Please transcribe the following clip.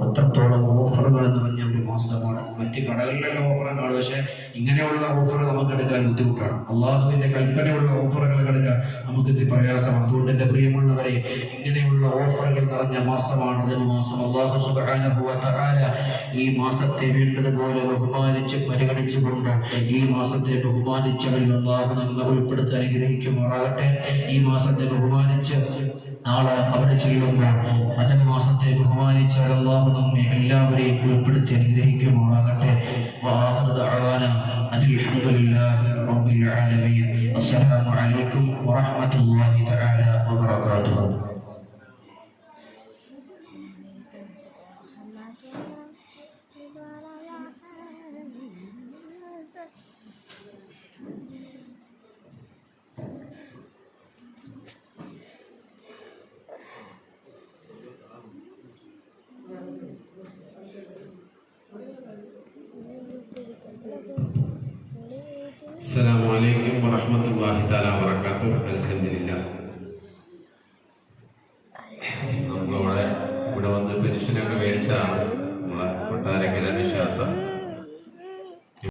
അത്രത്തോളം ഓഫറുകൾ നിറഞ്ഞ ഒരു മാസമാണ്. മറ്റ് കടകളിലെല്ലാം ഓഫറും കാണും, പക്ഷെ ഇങ്ങനെയുള്ള ഓഫർ നമുക്ക് എടുക്കാൻ ബുദ്ധിമുട്ടാണ്. അള്ളാഹുവിന്റെ കൽപ്പനയുള്ള ഓഫറുകൾ എടുക്കാൻ നമുക്ക് ഇത് പ്രയാസമാണ്. അതുകൊണ്ട് എൻ്റെ പ്രിയമുള്ളവരെ, ഇങ്ങനെയുള്ള ഓഫറുകൾ നിറഞ്ഞ മാസമാണ് ജന്മമാസം. അല്ലാഹു സുബ്ഹാനഹു വ തആല ഈ മാസത്തെ വേണ്ടതുപോലെ ബഹുമാനിച്ച് പരിഗണിച്ചുകൊണ്ട് ഈ മാസത്തെ ബഹുമാനിച്ചവരിൽ അല്ലാഹു നമ്മെ ഉൾപ്പെടുത്തി അനുഗ്രഹിക്കുമാറാകട്ടെ. ഈ മാസത്തെ ബഹുമാനിച്ച് നാളെ ഖബറിൽ ചെല്ലുമ്പോൾ മാസത്തെ ബഹുമാനിച്ച് അല്ലാഹു നമ്മെ എല്ലാവരെയും ഉൾപ്പെടുത്തി അനുഗ്രഹിക്കുമാറാകട്ടെ. വആഖിറു ദഅവാനാ അനിൽ ഹംദുലില്ലാഹി റബ്ബിൽ ആലമീൻ. അസ്സലാമു അലൈക്കും വറഹ്മത്തുള്ളാഹി തആല വബറകാതുഹു. അസ്സലാമു അലൈക്കും വറഹ്മത്തുള്ളാഹി തആല വബറകാതുഹു.